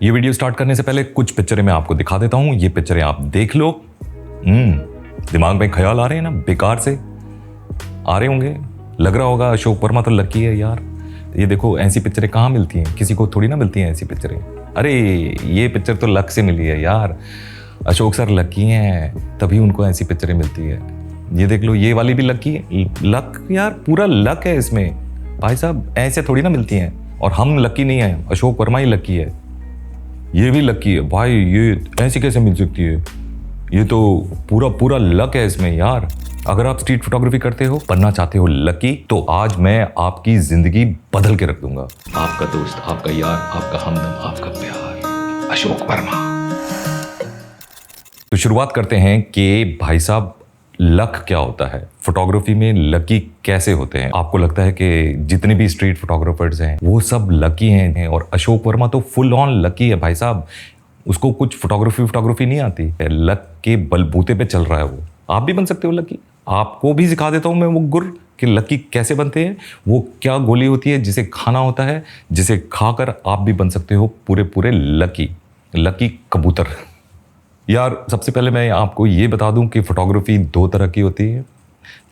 ये video start करने से पहले कुछ पिक्चरें मैं आपको दिखा देता हूं। ये पिक्चरें आप देख लो। दिमाग में ख्याल आ रहे हैं ना, बेकार से आ रहे होंगे। लग रहा होगा अशोक वर्मा तो लकी है यार। ये देखो, ऐसी पिक्चरें कहाँ मिलती हैं, किसी को थोड़ी ना मिलती हैं ऐसी पिक्चरें। अरे ये पिक्चर तो लक से मिली है यार। अशोक सर लकी हैं, तभी उनको ऐसी पिक्चरें मिलती है। ये देख लो, ये वाली भी लकी है। लक यार, पूरा लक है इसमें भाई साहब, ऐसे थोड़ी ना मिलती हैं। और हम लकी नहीं है, अशोक वर्मा ही लकी है। ये भी लकी है भाई, ये ऐसी कैसे मिल सकती है? ये तो पूरा पूरा लक है इसमें यार। अगर आप स्ट्रीट फोटोग्राफी करते हो, बनना चाहते हो लकी, तो आज मैं आपकी जिंदगी बदल के रख दूंगा। आपका दोस्त, आपका यार, आपका हमदम, आपका प्यार, अशोक वर्मा। तो शुरुआत करते हैं कि भाई साहब लक क्या होता है, फोटोग्राफी में लकी कैसे होते हैं। आपको लगता है कि जितने भी स्ट्रीट फोटोग्राफर्स हैं वो सब लकी हैं, और अशोक वर्मा तो फुल ऑन लकी है भाई साहब। उसको कुछ फोटोग्राफी नहीं आती है, लक के बलबूते पे चल रहा है वो। आप भी बन सकते हो लकी। आपको भी सिखा देता हूं मैं वो गुर कि लकी कैसे बनते हैं। वो क्या गोली होती है जिसे खाना होता है, जिसे खाकर आप भी बन सकते हो पूरे पूरे लकी कबूतर। यार सबसे पहले मैं आपको ये बता दूं कि फोटोग्राफी दो तरह की होती है,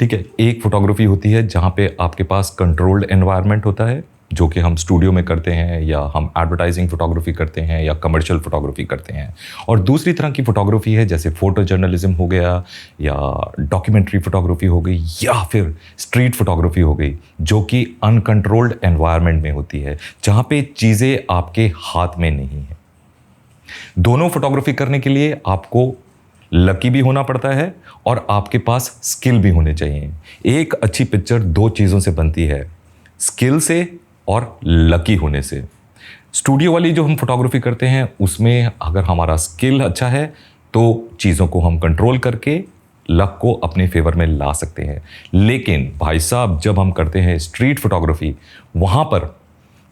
ठीक है। एक फोटोग्राफी होती है जहाँ पे आपके पास कंट्रोल्ड एनवायरनमेंट होता है, जो कि हम स्टूडियो में करते हैं, या हम एडवर्टाइजिंग फोटोग्राफी करते हैं, या कमर्शियल फोटोग्राफी करते हैं। और दूसरी तरह की फोटोग्राफी है जैसे फोटो जर्नलिज्म हो गया, या डॉक्यूमेंट्री फोटोग्राफी हो गई, या फिर स्ट्रीट फोटोग्राफी हो गई, जो कि अनकंट्रोल्ड एनवायरनमेंट में होती है, जहाँ पे चीज़ें आपके हाथ में नहीं है। दोनों फोटोग्राफी करने के लिए आपको लकी भी होना पड़ता है और आपके पास स्किल भी होने चाहिए। एक अच्छी पिक्चर दो चीज़ों से बनती है, स्किल से और लकी होने से। स्टूडियो वाली जो हम फोटोग्राफी करते हैं उसमें अगर हमारा स्किल अच्छा है तो चीज़ों को हम कंट्रोल करके लक को अपने फेवर में ला सकते हैं। लेकिन भाई साहब जब हम करते हैं स्ट्रीट फोटोग्राफी, वहाँ पर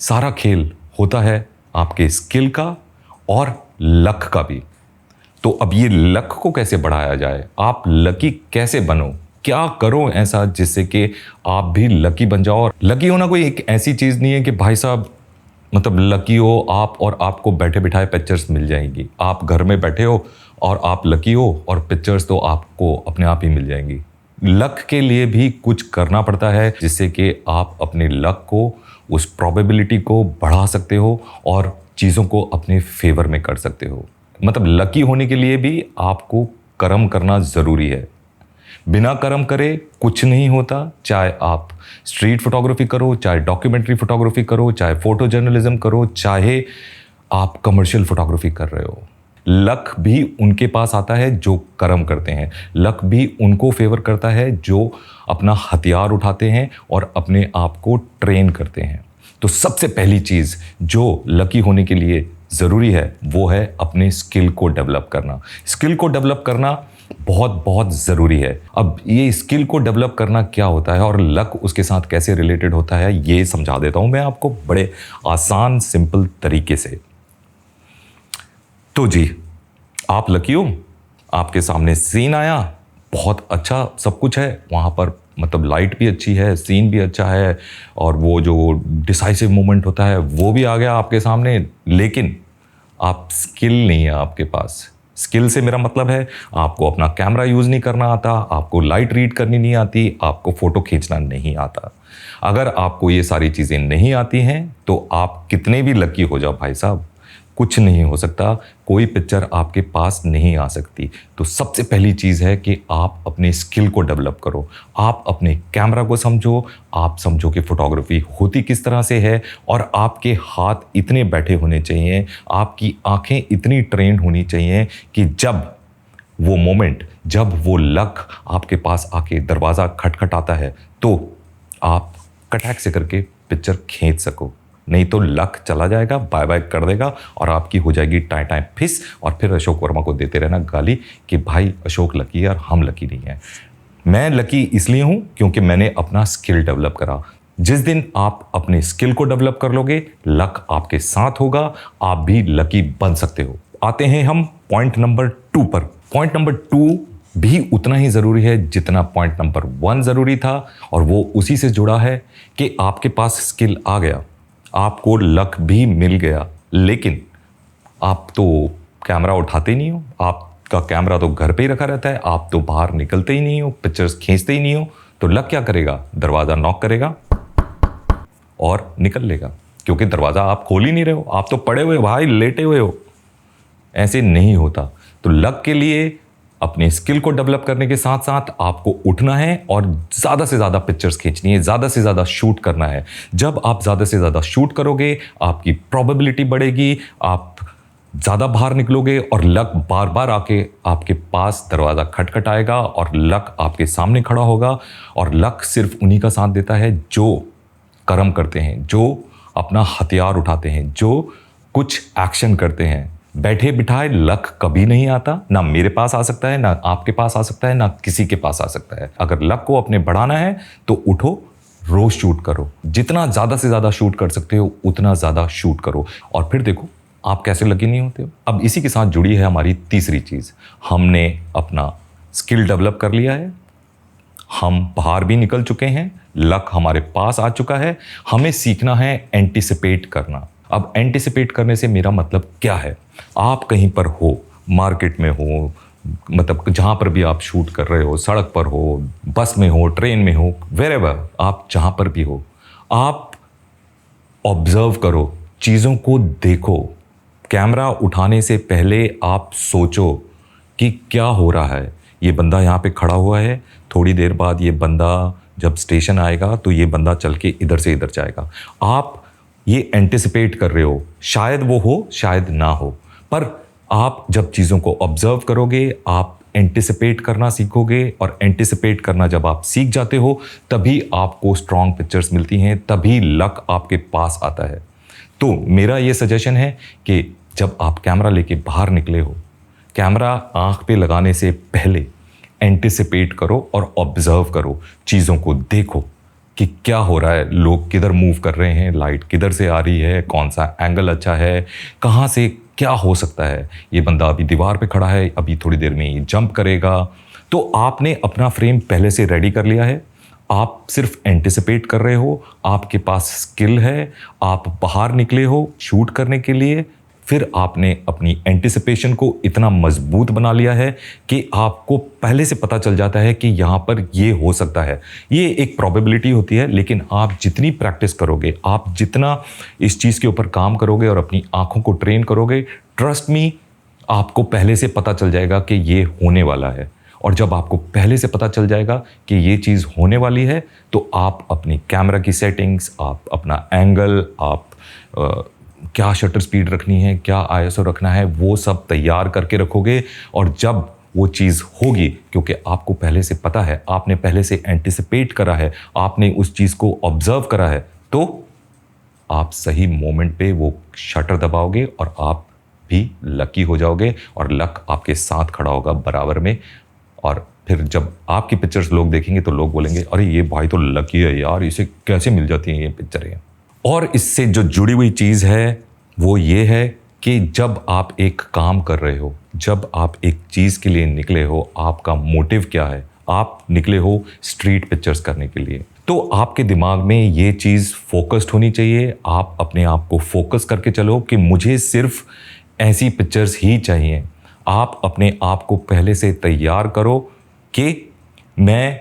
सारा खेल होता है आपके स्किल का और लक का भी। तो अब ये लक को कैसे बढ़ाया जाए, आप लकी कैसे बनो, क्या करो ऐसा जिससे कि आप भी लकी बन जाओ। और लकी होना कोई एक ऐसी चीज़ नहीं है कि भाई साहब मतलब लकी हो आप और आपको बैठे बिठाए पिक्चर्स मिल जाएंगी। आप घर में बैठे हो और आप लकी हो और पिक्चर्स तो आपको अपने आप ही मिल जाएंगी। लक के लिए भी कुछ करना पड़ता है जिससे कि आप अपने लक को, उस प्रोबेबिलिटी को बढ़ा सकते हो और चीज़ों को अपने फेवर में कर सकते हो। मतलब लकी होने के लिए भी आपको कर्म करना ज़रूरी है। बिना कर्म करे कुछ नहीं होता। चाहे आप स्ट्रीट फोटोग्राफी करो, चाहे डॉक्यूमेंट्री फोटोग्राफी करो, चाहे फोटो जर्नलिज्म करो, चाहे आप कमर्शियल फोटोग्राफी कर रहे हो। लक भी उनके पास आता है जो कर्म करते हैं। लक भी उनको फेवर करता है जो अपना हथियार उठाते हैं और अपने आप को ट्रेन करते हैं। तो सबसे पहली चीज़ जो लकी होने के लिए ज़रूरी है वो है अपने स्किल को डेवलप करना। स्किल को डेवलप करना बहुत बहुत ज़रूरी है। अब ये स्किल को डेवलप करना क्या होता है और लक उसके साथ कैसे रिलेटेड होता है, ये समझा देता हूँ मैं आपको बड़े आसान सिंपल तरीके से। तो जी, आप लकी हो, आपके सामने सीन आया, बहुत अच्छा सब कुछ है वहाँ पर, मतलब लाइट भी अच्छी है, सीन भी अच्छा है, और वो जो डिसाइसिव मोमेंट होता है वो भी आ गया आपके सामने। लेकिन आप स्किल नहीं है आपके पास। स्किल से मेरा मतलब है आपको अपना कैमरा यूज़ नहीं करना आता, आपको लाइट रीड करनी नहीं आती, आपको फ़ोटो खींचना नहीं आता। अगर आपको ये सारी चीज़ें नहीं आती हैं तो आप कितने भी लकी हो जाओ भाई साहब, कुछ नहीं हो सकता, कोई पिक्चर आपके पास नहीं आ सकती। तो सबसे पहली चीज़ है कि आप अपने स्किल को डेवलप करो। आप अपने कैमरा को समझो, आप समझो कि फ़ोटोग्राफी होती किस तरह से है, और आपके हाथ इतने बैठे होने चाहिए, आपकी आंखें इतनी ट्रेंड होनी चाहिए कि जब वो मोमेंट, जब वो लक आपके पास आके दरवाज़ा खटखटाता है तो आप कटैक से करके पिक्चर खींच सको। नहीं तो लक चला जाएगा, बाय बाय कर देगा, और आपकी हो जाएगी टाइम टाइम फिस, और फिर अशोक वर्मा को देते रहना गाली कि भाई अशोक लकी है और हम लकी नहीं है। मैं लकी इसलिए हूँ क्योंकि मैंने अपना स्किल डेवलप करा। जिस दिन आप अपने स्किल को डेवलप कर लोगे, लक आपके साथ होगा, आप भी लकी बन सकते हो। आते हैं हम पॉइंट नंबर 2 पर। पॉइंट नंबर 2 भी उतना ही ज़रूरी है जितना पॉइंट नंबर 1 ज़रूरी था, और वो उसी से जुड़ा है कि आपके पास स्किल आ गया, आपको लक भी मिल गया, लेकिन आप तो कैमरा उठाते ही नहीं हो, आपका कैमरा तो घर पे ही रखा रहता है, आप तो बाहर निकलते ही नहीं हो, पिक्चर्स खींचते ही नहीं हो, तो लक क्या करेगा? दरवाज़ा नॉक करेगा और निकल लेगा, क्योंकि दरवाज़ा आप खोल ही नहीं रहे हो, आप तो पड़े हुए भाई, लेटे हुए हो। ऐसे नहीं होता। तो लक के लिए अपने स्किल को डेवलप करने के साथ साथ आपको उठना है और ज़्यादा से ज़्यादा पिक्चर्स खींचनी है, ज़्यादा से ज़्यादा शूट करना है। जब आप ज़्यादा से ज़्यादा शूट करोगे, आपकी प्रोबेबिलिटी बढ़ेगी, आप ज़्यादा बाहर निकलोगे और लक बार बार आके आपके पास दरवाज़ा खटखटाएगा और लक आपके सामने खड़ा होगा। और लक सिर्फ उन्हीं का साथ देता है जो कर्म करते हैं, जो अपना हथियार उठाते हैं, जो कुछ एक्शन करते हैं। बैठे बिठाए लक कभी नहीं आता, ना मेरे पास आ सकता है, ना आपके पास आ सकता है, ना किसी के पास आ सकता है। अगर लक को अपने बढ़ाना है तो उठो, रोज शूट करो, जितना ज़्यादा से ज़्यादा शूट कर सकते हो उतना ज़्यादा शूट करो, और फिर देखो आप कैसे लकी नहीं होते हो। अब इसी के साथ जुड़ी है हमारी तीसरी चीज़। हमने अपना स्किल डेवलप कर लिया है, हम बाहर भी निकल चुके हैं, लक हमारे पास आ चुका है, हमें सीखना है एंटिसिपेट करना। अब एंटिसिपेट करने से मेरा मतलब क्या है? आप कहीं पर हो, मार्केट में हो, मतलब जहाँ पर भी आप शूट कर रहे हो, सड़क पर हो, बस में हो, ट्रेन में हो, वेरेवर आप जहाँ पर भी हो, आप ऑब्जर्व करो, चीज़ों को देखो। कैमरा उठाने से पहले आप सोचो कि क्या हो रहा है। ये बंदा यहाँ पे खड़ा हुआ है, थोड़ी देर बाद ये बंदा जब स्टेशन आएगा तो ये बंदा चल के इधर से इधर जाएगा। आप ये एंटिसिपेट कर रहे हो, शायद वो हो, शायद ना हो, पर आप जब चीज़ों को ऑब्जर्व करोगे, आप एंटिसिपेट करना सीखोगे, और एंटिसिपेट करना जब आप सीख जाते हो तभी आपको स्ट्रॉन्ग पिक्चर्स मिलती हैं, तभी लक आपके पास आता है। तो मेरा ये सजेशन है कि जब आप कैमरा लेके बाहर निकले हो, कैमरा आंख पे लगाने से पहले एंटिसिपेट करो और ऑब्जर्व करो, चीज़ों को देखो कि क्या हो रहा है, लोग किधर मूव कर रहे हैं, लाइट किधर से आ रही है, कौन सा एंगल अच्छा है, कहाँ से क्या हो सकता है, ये बंदा अभी दीवार पे खड़ा है, अभी थोड़ी देर में ये जंप करेगा। तो आपने अपना फ्रेम पहले से रेडी कर लिया है, आप सिर्फ एंटिसिपेट कर रहे हो, आपके पास स्किल है, आप बाहर निकले हो शूट करने के लिए, फिर आपने अपनी एंटिसिपेशन को इतना मजबूत बना लिया है कि आपको पहले से पता चल जाता है कि यहाँ पर ये हो सकता है। ये एक प्रोबेबिलिटी होती है, लेकिन आप जितनी प्रैक्टिस करोगे, आप जितना इस चीज़ के ऊपर काम करोगे और अपनी आंखों को ट्रेन करोगे, ट्रस्ट मी, आपको पहले से पता चल जाएगा कि ये होने वाला है। और जब आपको पहले से पता चल जाएगा कि ये चीज़ होने वाली है, तो आप अपनी कैमरा की सेटिंग्स, आप अपना एंगल, आप क्या शटर स्पीड रखनी है, क्या आईएसओ रखना है, वो सब तैयार करके रखोगे। और जब वो चीज़ होगी, क्योंकि आपको पहले से पता है, आपने पहले से एंटिसिपेट करा है, आपने उस चीज़ को ऑब्जर्व करा है, तो आप सही मोमेंट पे वो शटर दबाओगे और आप भी लकी हो जाओगे, और लक आपके साथ खड़ा होगा बराबर में। और फिर जब आपकी पिक्चर्स लोग देखेंगे तो लोग बोलेंगे, अरे ये भाई तो लकी है यार, इसे कैसे मिल जाती हैं ये पिक्चरें। और इससे जो जुड़ी हुई चीज़ है वो ये है कि जब आप एक काम कर रहे हो, जब आप एक चीज़ के लिए निकले हो, आपका मोटिव क्या है? आप निकले हो स्ट्रीट पिक्चर्स करने के लिए, तो आपके दिमाग में ये चीज़ फोकस्ड होनी चाहिए। आप अपने आप को फोकस करके चलो कि मुझे सिर्फ ऐसी पिक्चर्स ही चाहिए। आप अपने आप को पहले से तैयार करो कि मैं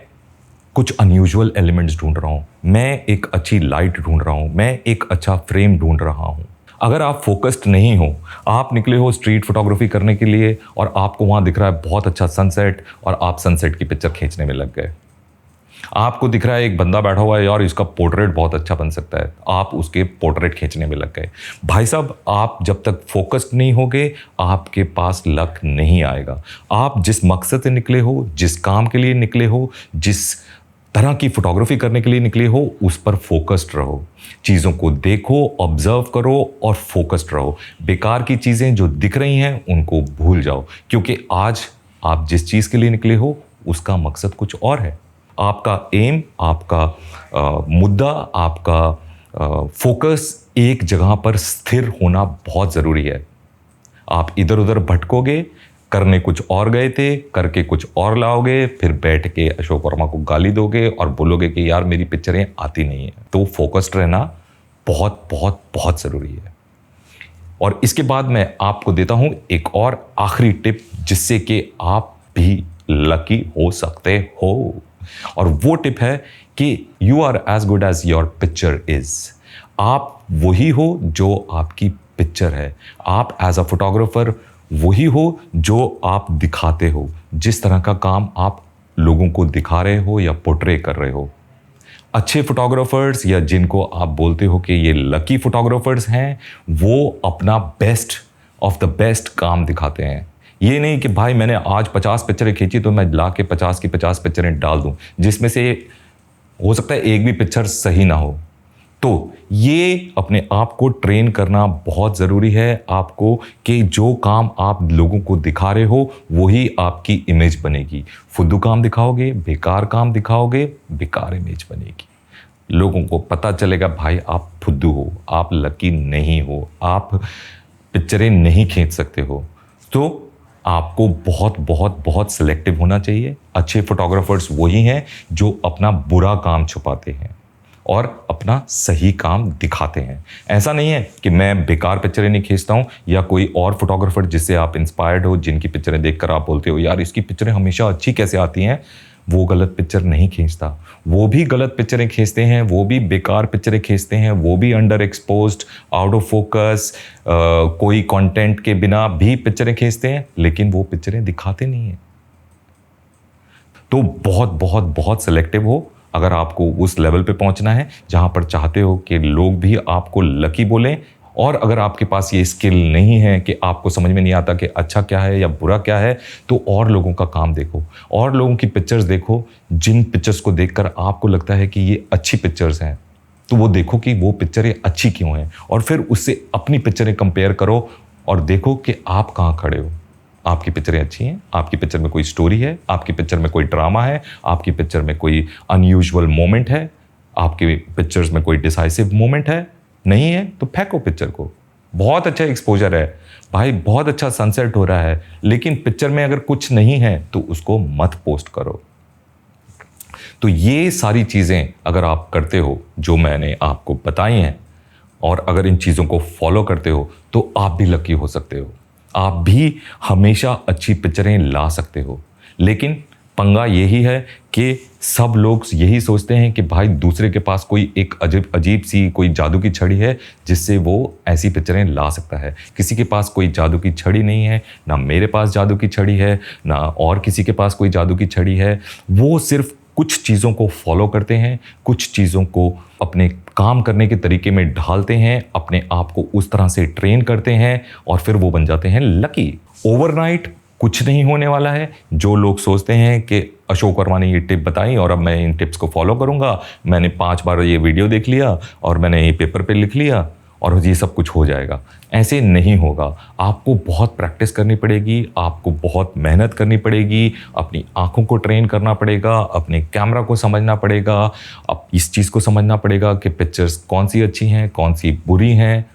कुछ अनयूजुअल एलिमेंट्स ढूंढ रहा हूँ, मैं एक अच्छी लाइट ढूंढ रहा हूँ, मैं एक अच्छा फ्रेम ढूंढ रहा हूँ। अगर आप फोकस्ड नहीं हो, आप निकले हो स्ट्रीट फोटोग्राफी करने के लिए और आपको वहाँ दिख रहा है बहुत अच्छा सनसेट, और आप सनसेट की पिक्चर खींचने में लग गए। आपको दिख रहा है एक बंदा बैठा हुआ है, यार इसका पोर्ट्रेट बहुत अच्छा बन सकता है, आप उसके पोर्ट्रेट खींचने में लग गए। भाई साहब, आप जब तक फोकस्ड नहीं होगे, आपके पास लक नहीं आएगा। आप जिस मकसद से निकले हो, जिस काम के लिए निकले हो, जिस तरह की फोटोग्राफी करने के लिए निकले हो, उस पर फोकस्ड रहो। चीज़ों को देखो, ऑब्जर्व करो और फोकस्ड रहो। बेकार की चीज़ें जो दिख रही हैं उनको भूल जाओ, क्योंकि आज आप जिस चीज़ के लिए निकले हो उसका मकसद कुछ और है। आपका एम, आपका मुद्दा, आपका फोकस एक जगह पर स्थिर होना बहुत ज़रूरी है। आप इधर उधर भटकोगे, करने कुछ और गए थे, करके कुछ और लाओगे, फिर बैठ के अशोक वर्मा को गाली दोगे और बोलोगे कि यार मेरी पिक्चरें आती नहीं है। तो फोकस्ड रहना बहुत बहुत बहुत ज़रूरी है। और इसके बाद मैं आपको देता हूं एक और आखिरी टिप जिससे कि आप भी लकी हो सकते हो। और वो टिप है कि you are as good as your picture is. आप वही हो जो आपकी पिक्चर है। आप एज अ फोटोग्राफर वही हो जो आप दिखाते हो। जिस तरह का काम आप लोगों को दिखा रहे हो या पोर्ट्रे कर रहे हो। अच्छे फोटोग्राफर्स या जिनको आप बोलते हो कि ये लकी फोटोग्राफर्स हैं, वो अपना बेस्ट ऑफ द बेस्ट काम दिखाते हैं। ये नहीं कि भाई मैंने आज 50 पिक्चरें खींची तो मैं ला के 50 की 50 पिक्चरें डाल दूं, जिसमें से हो सकता है एक भी पिक्चर सही ना हो। तो ये अपने आप को ट्रेन करना बहुत ज़रूरी है आपको कि जो काम आप लोगों को दिखा रहे हो वही आपकी इमेज बनेगी। फुद्दू काम दिखाओगे, बेकार काम दिखाओगे, बेकार इमेज बनेगी। लोगों को पता चलेगा भाई आप फुद्दू हो, आप लकी नहीं हो, आप पिक्चरें नहीं खींच सकते हो। तो आपको बहुत बहुत बहुत सिलेक्टिव होना चाहिए। अच्छे फोटोग्राफर्स वही हैं जो अपना बुरा काम छुपाते हैं और अपना सही काम दिखाते हैं। ऐसा नहीं है कि मैं बेकार पिक्चरें नहीं खींचता हूं या कोई और फोटोग्राफर जिससे आप इंस्पायर्ड हो, जिनकी पिक्चरें देखकर आप बोलते हो यार इसकी पिक्चरें हमेशा अच्छी कैसे आती हैं, वो गलत पिक्चर नहीं खींचता। वो भी गलत पिक्चरें खींचते हैं, वो भी बेकार पिक्चरें खींचते हैं, वो भी under exposed, out of focus, कोई कंटेंट के बिना भी पिक्चरें खींचते हैं, लेकिन वो पिक्चरें दिखाते नहीं हैं। तो बहुत बहुत बहुत सिलेक्टिव हो अगर आपको उस लेवल पे पहुंचना है जहां पर चाहते हो कि लोग भी आपको लकी बोलें। और अगर आपके पास ये स्किल नहीं है कि आपको समझ में नहीं आता कि अच्छा क्या है या बुरा क्या है, तो और लोगों का काम देखो, और लोगों की पिक्चर्स देखो। जिन पिक्चर्स को देखकर आपको लगता है कि ये अच्छी पिक्चर्स हैं, तो वो देखो कि वो पिक्चरें अच्छी क्यों हैं, और फिर उससे अपनी पिक्चरें कंपेयर करो और देखो कि आप कहाँ खड़े हो। आपकी पिक्चरें अच्छी हैं, आपकी पिक्चर में कोई स्टोरी है, आपकी पिक्चर में कोई ड्रामा है, आपकी पिक्चर में कोई अनयूजुअल मोमेंट है, आपकी पिक्चर्स में कोई डिसाइसिव मोमेंट है। नहीं है तो फेंको पिक्चर को। बहुत अच्छा एक्सपोजर है भाई, बहुत अच्छा सनसेट हो रहा है, लेकिन पिक्चर में अगर कुछ नहीं है तो उसको मत पोस्ट करो। तो ये सारी चीज़ें अगर आप करते हो जो मैंने आपको बताई हैं, और अगर इन चीज़ों को फॉलो करते हो, तो आप भी लकी हो सकते हो। आप भी हमेशा अच्छी पिक्चरें ला सकते हो। लेकिन पंगा यही है कि सब लोग यही सोचते हैं कि भाई दूसरे के पास कोई एक अजीब सी कोई जादू की छड़ी है जिससे वो ऐसी पिक्चरें ला सकता है। किसी के पास कोई जादू की छड़ी नहीं है, ना मेरे पास जादू की छड़ी है, ना और किसी के पास कोई जादू की छड़ी है। वो सिर्फ कुछ चीज़ों को फॉलो करते हैं, कुछ चीज़ों को अपने काम करने के तरीके में ढालते हैं, अपने आप को उस तरह से ट्रेन करते हैं और फिर वो बन जाते हैं लकी। ओवरनाइट कुछ नहीं होने वाला है। जो लोग सोचते हैं कि अशोक वर्मा ने ये टिप बताई और अब मैं इन टिप्स को फॉलो करूंगा, मैंने 5 बार ये वीडियो देख लिया और मैंने ये पेपर पे लिख लिया और ये सब कुछ हो जाएगा, ऐसे नहीं होगा। आपको बहुत प्रैक्टिस करनी पड़ेगी, आपको बहुत मेहनत करनी पड़ेगी, अपनी आंखों को ट्रेन करना पड़ेगा, अपने कैमरा को समझना पड़ेगा, अब इस चीज़ को समझना पड़ेगा कि पिक्चर्स कौन सी अच्छी हैं, कौन सी बुरी हैं।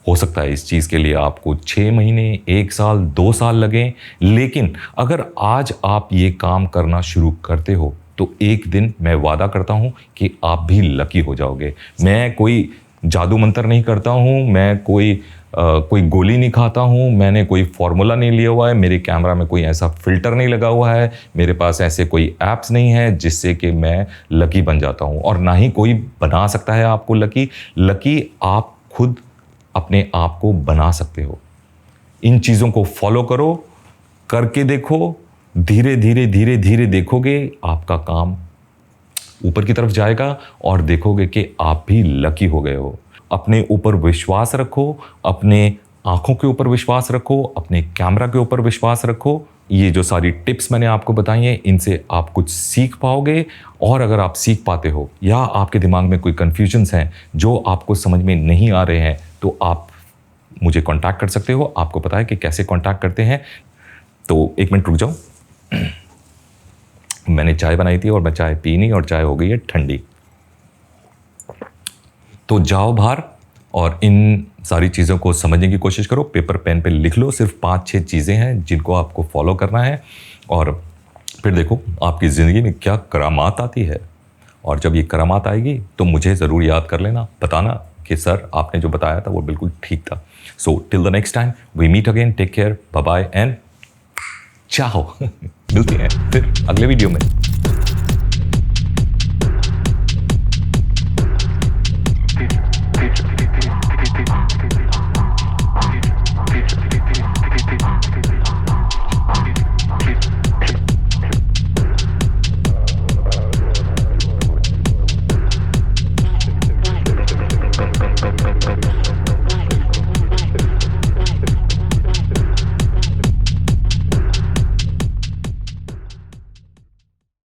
हो सकता है इस चीज़ के लिए आपको 6 महीने, 1 साल, 2 साल लगें, लेकिन अगर आज आप ये काम करना शुरू करते हो तो एक दिन मैं वादा करता हूँ कि आप भी लकी हो जाओगे। मैं कोई जादू मंत्र नहीं करता हूँ, मैं कोई गोली नहीं खाता हूँ, मैंने कोई फॉर्मूला नहीं लिया हुआ है, मेरे कैमरा में कोई ऐसा फिल्टर नहीं लगा हुआ है, मेरे पास ऐसे कोई ऐप्स नहीं है जिससे कि मैं लकी बन जाता हूँ, और ना ही कोई बना सकता है आपको लकी। लकी आप खुद अपने आप को बना सकते हो। इन चीज़ों को फॉलो करो, करके देखो, धीरे धीरे धीरे धीरे देखोगे आपका काम ऊपर की तरफ जाएगा और देखोगे कि आप भी लकी हो गए हो। अपने ऊपर विश्वास रखो, अपने आंखों के ऊपर विश्वास रखो, अपने कैमरा के ऊपर विश्वास रखो। ये जो सारी टिप्स मैंने आपको बताई हैं, इनसे आप कुछ सीख पाओगे, और अगर आप सीख पाते हो या आपके दिमाग में कोई कन्फ्यूजन्स हैं जो आपको समझ में नहीं आ रहे हैं, तो आप मुझे कांटेक्ट कर सकते हो। आपको पता है कि कैसे कांटेक्ट करते हैं। तो 1 मिनट रुक जाओ। मैंने चाय बनाई थी और मैं चाय पी नहीं, और चाय हो गई है ठंडी। तो जाओ बाहर और इन सारी चीज़ों को समझने की कोशिश करो। पेपर पेन पे लिख लो, सिर्फ 5-6 चीज़ें हैं जिनको आपको फॉलो करना है, और फिर देखो आपकी ज़िंदगी में क्या करामात आती है। और जब ये करामात आएगी तो मुझे ज़रूर याद कर लेना, बताना कि सर आपने जो बताया था वो बिल्कुल ठीक था। So till the next time we meet again, take care, bye bye and ciao. मिलते हैं फिर अगले वीडियो में।